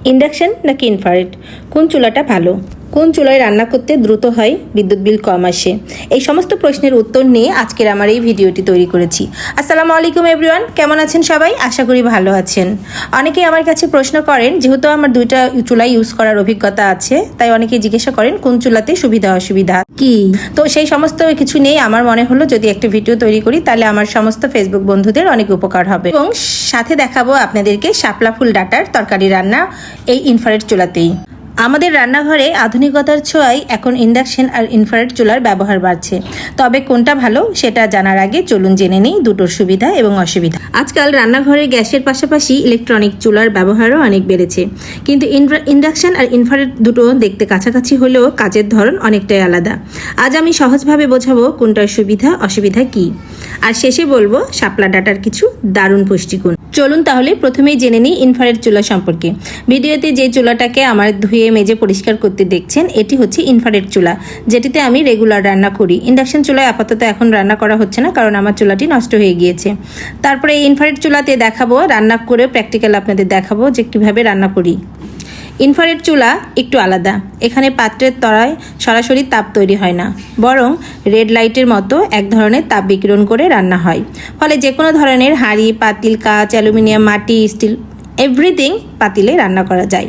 Induction নাকি infrared, কোন চুলাটা ভালো, কোন চুলায় রান্না করতে দ্রুত হয়, বিদ্যুৎ বিল কম আসে, এই সমস্ত প্রশ্নের উত্তর নিয়ে আজকের আমার এই ভিডিওটি তৈরি করেছি। আসসালামু আলাইকুম এভরিওয়ান, কেমন আছেন সবাই? আশা করি ভালো আছেন। অনেকেই আমার কাছে প্রশ্ন করেন, যেহেতু আমার দুইটা চুলা ইউজ করার অভিজ্ঞতা আছে, তাই অনেকেই জিজ্ঞাসা করেন কোন চুলাতে সুবিধা অসুবিধা কি। তো সেই সমস্ত কিছু নিয়ে আমার মনে হলো যদি একটা ভিডিও তৈরি করি তাহলে আমার সমস্ত ফেসবুক বন্ধুদের অনেক উপকার হবে, এবং সাথে দেখাবো আপনাদেরকে শাপলা ফুল ডাটার তরকারি রান্না এই ইনফ্রারেড চুলাতেই। আমাদের রান্নাঘরে আধুনিকতার ছোঁয়ায় এখন ইন্ডাকশন আর ইনফ্রারেড চুলার ব্যবহার বাড়ছে, তবে কোনটা ভালো সেটা জানার আগে চলুন জেনে নিই দুটোর সুবিধা এবং অসুবিধা। আজকাল রান্নাঘরে গ্যাসের পাশাপাশি ইলেকট্রনিক চুলার ব্যবহারও অনেক বেড়েছে, কিন্তু ইন্ডাকশন আর ইনফ্রারেড দুটো দেখতে কাছাকাছি হলেও কাজের ধরন অনেকটাই আলাদা। আজ আমি সহজভাবে বোঝাবো কোনটার সুবিধা অসুবিধা কি, আর শেষে বলবো শাপলা ডাটার কিছু দারুণ পুষ্টিগুণ। চলুন তাহলে প্রথমেই জেনে নিই ইনফ্রারেড চুলা সম্পর্কে। ভিডিওতে যে চুলাটাকে আমার ধুয়ে মেজে পরিষ্কার করতে দেখছেন, এটি হচ্ছে ইনফ্রারেড চুলা, যেটিতে আমি রেগুলার রান্না করি। ইন্ডাকশন চুলায় আপাতত এখন রান্না করা হচ্ছে না, কারণ আমার চুলাটি নষ্ট হয়ে গিয়েছে। তারপরে এই ইনফ্রারেড চুলাতে দেখাবো, রান্না করে প্র্যাকটিক্যাল আপনাদের দেখাবো যে কিভাবে রান্না করি। ইনফ্রারেড চুলা একটু আলাদা, এখানে পাত্রের তলায় সরাসরি তাপ তৈরি হয় না, বরং রেড লাইটের মতো এক ধরনের তাপ বিকিরণ করে রান্না হয়। ফলে যে কোনো ধরনের হাঁড়ি, পাতিল, কাঁচ, অ্যালুমিনিয়াম, মাটি, স্টিল এভরিথিং পাতিলে রান্না করা যায়।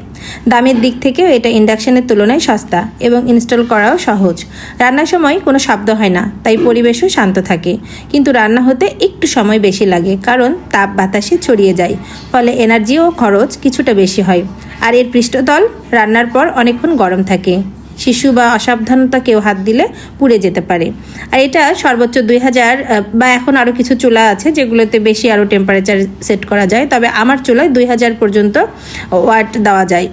দামের দিক থেকেও এটা ইন্ডাকশনের তুলনায় সস্তা এবং ইনস্টল করাও সহজ। রান্নার সময় কোনো শব্দ হয় না, তাই পরিবেশও শান্ত থাকে, কিন্তু রান্না হতে একটু সময় বেশি লাগে, কারণ তাপ বাতাসে ছড়িয়ে যায়, ফলে এনার্জি ও খরচ কিছুটা বেশি হয়। আর এর পৃষ্ঠতল রান্নার পর অনেকক্ষণ গরম থাকে, শিশু বা অসাবধানতা কেউ হাত দিলে পুড়ে যেতে পারে। আর এটা সর্বোচ্চ 2000 বা এখন আরও কিছু চুলা আছে যেগুলোতে বেশি আরও টেম্পারেচার সেট করা যায়, তবে আমার চুলায় 2000 পর্যন্ত ওয়াট দেওয়া যায়।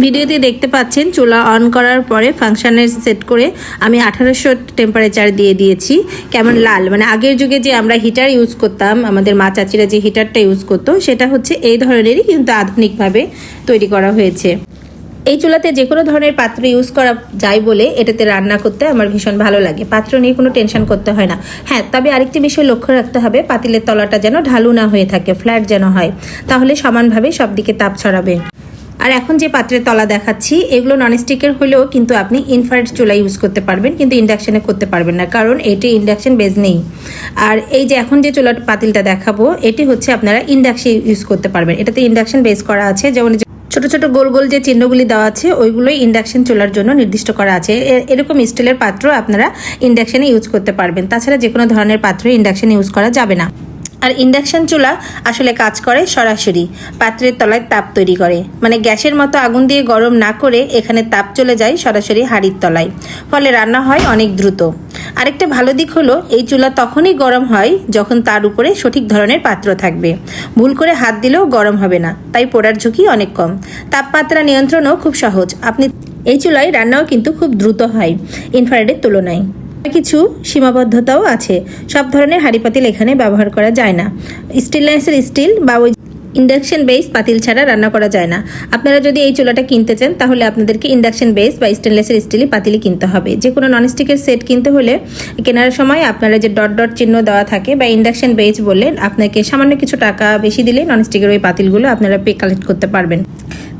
ভিডিওতে দেখতে পাচ্ছেন চুলা অন করার পরে ফাংশানে সেট করে আমি 1800 টেম্পারেচার দিয়ে দিয়েছি। কেমন লাল, মানে আগের যুগে যে আমরা হিটার ইউজ করতাম, আমাদের মা চাচিরা যে হিটারটা ইউজ করতো সেটা হচ্ছে এই ধরনেরই, কিন্তু আধুনিকভাবে তৈরি করা হয়েছে। এই চুলাতে যে কোনো ধরনের পাত্র ইউজ করা যায় বলে এটাতে রান্না করতে আমার ভীষণ ভালো লাগে। পাত্র নিয়ে কোনো টেনশন করতে হয় না। হ্যাঁ, তবে আরেকটি বিষয় লক্ষ্য রাখতে হবে, পাতিলের তলাটা যেন ঢালু না হয়ে থাকে, ফ্ল্যাট যেন হয়, তাহলে সমানভাবে সব দিকে তাপ ছড়াবে। আর এখন যে পাত্রের তলা দেখাচ্ছি এগুলো ননস্টিকের হলেও কিন্তু আপনি ইনফ্রারেড চুলা ইউজ করতে পারবেন, কিন্তু ইন্ডাকশানে করতে পারবেন না, কারণ এটি ইন্ডাকশন বেজ নেই। আর এই যে এখন যে চুলার পাতিলটা দেখাবো এটি হচ্ছে আপনারা ইন্ডাকশন ইউজ করতে পারবেন, এটাতে ইন্ডাকশন বেজ করা আছে। যেমন ছোট ছোট গোল গোল যে চিহ্নগুলি দেওয়া আছে ওইগুলোই ইন্ডাকশন চুলার জন্য নির্দিষ্ট করা আছে। এরকম স্টিলের পাত্র আপনারা ইন্ডাকশানে ইউজ করতে পারবেন, তাছাড়া যে কোনো ধরনের পাত্র ইন্ডাকশানে ইউজ করা যাবে না। আর ইন্ডাকশন চুলা আসলে কাজ করে সরাসরি পাত্রের তলায় তাপ তৈরি করে, মানে গ্যাসের মতো আগুন দিয়ে গরম না করে এখানে তাপ চলে যায় সরাসরি হাঁড়ির তলায়, ফলে রান্না হয় অনেক দ্রুত। আরেকটা ভালো দিক হলো এই চুলা তখনই গরম হয় যখন তার উপরে সঠিক ধরনের পাত্র থাকবে, ভুল করে হাত দিলেও গরম হবে না, তাই পোড়ার ঝুঁকি অনেক কম। তাপমাত্রা নিয়ন্ত্রণও খুব সহজ, আপনি এই চুলায় রান্নাও কিন্তু খুব দ্রুত হয় ইনফ্রারেডের তুলনায়। কিছু সীমাবদ্ধতাও আছে, সব ধরনের হাঁড়ি পাতিল এখানে ব্যবহার করা যায় না। স্টেনলেসের স্টিল বা ওই ইন্ডাকশন বেস পাতিল ছাড়া রান্না করা যায় না। আপনারা যদি এই চুলাটা কিনতে চান তাহলে আপনাদেরকে ইন্ডাকশন বেস বা স্টেনলেসের স্টিলই পাতিলই কিনতে হবে। যে কোনো ননস্টিকের সেট কিনতে হলে কেনার সময় আপনারা যে ডট ডট চিহ্ন দেওয়া থাকে বা ইন্ডাকশন বেস বললে আপনাকে সামান্য কিছু টাকা বেশি দিলে ননস্টিকের ওই পাতিলগুলো আপনারা কালেক্ট করতে পারবেন।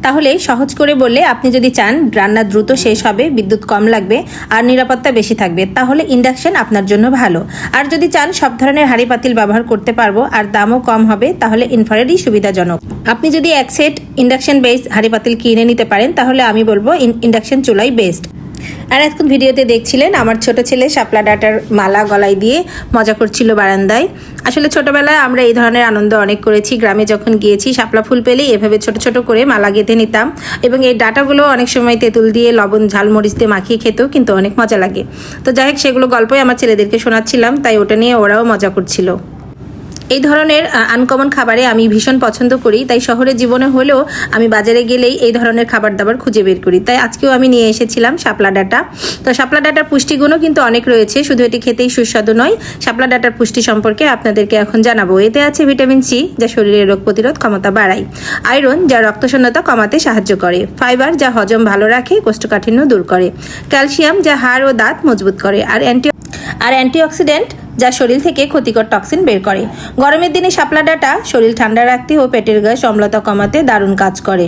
তাহলে সহজ করে বললে, আপনি যদি চান রান্না দ্রুত শেষ হবে, বিদ্যুৎ কম লাগবে আর নিরাপত্তা বেশি থাকবে, তাহলে ইন্ডাকশন আপনার জন্য ভালো। আর যদি চান সব ধরনের হাঁড়ি পাতিল ব্যবহার করতে পারবো আর দামও কম হবে, তাহলে ইনফ্রারেডই সুবিধাজনক। আপনি যদি এক সেট ইন্ডাকশন বেস হাঁড়ি পাতিল কিনে নিতে পারেন তাহলে আমি বলবো ইন্ডাকশন চুলাই বেস্ট। আর এখন ভিডিওতে দেখছিলেন আমার ছোট ছেলে শাপলা ডাটার মালা গলায় দিয়ে মজা করছিল বারান্দায়। আসলে ছোটবেলায় আমরা এই ধরনের আনন্দ অনেক করেছি। গ্রামে যখন গিয়েছি শাপলা ফুল পেলেই এভাবে ছোট ছোট করে মালা গেঁথে নিতাম, এবং এই ডাটাগুলো অনেক সময় তেঁতুল দিয়ে লবণ ঝালমরিচ দিয়ে মাখিয়ে খেতেও কিন্তু অনেক মজা লাগে। তো যাই হোক, সেগুলো গল্পই আমার ছেলেদেরকে শোনাচ্ছিলাম, তাই ওটা নিয়ে ওরাও মজা করছিল। এই ধরনের আনকমন খাবারে আমি ভীষণ পছন্দ করি, তাই শহরের জীবনে হলেও আমি বাজারে গেলেই এই ধরনের খাবার দাবার খুঁজে বের করি। তাই আজকেও আমি নিয়ে এসেছিলাম শাপলা ডাটা। তো শাপলা ডাটার পুষ্টিগুণও কিন্তু অনেক রয়েছে, শুধু এটি খেতেই সুস্বাদু নয়। শাপলা ডাটার পুষ্টি সম্পর্কে আপনাদেরকে এখন জানাবো। এতে আছে ভিটামিন সি, যা শরীরের রোগ প্রতিরোধ ক্ষমতা বাড়ায়, আয়রন, যা রক্তশূন্যতা কমাতে সাহায্য করে, ফাইবার, যা হজম ভালো রাখে, কোষ্ঠকাঠিন্য দূর করে, ক্যালসিয়াম, যা হাড় ও দাঁত মজবুত করে, আর অ্যান্টিঅক্সিডেন্ট, যা শরীর থেকে ক্ষতিকর টক্সিন বের করে। গরমের দিনে শাপলা ডাটা শরীর ঠান্ডা রাখতে ও পেটের গ্যাস অম্লতা কমাতে দারুণ কাজ করে।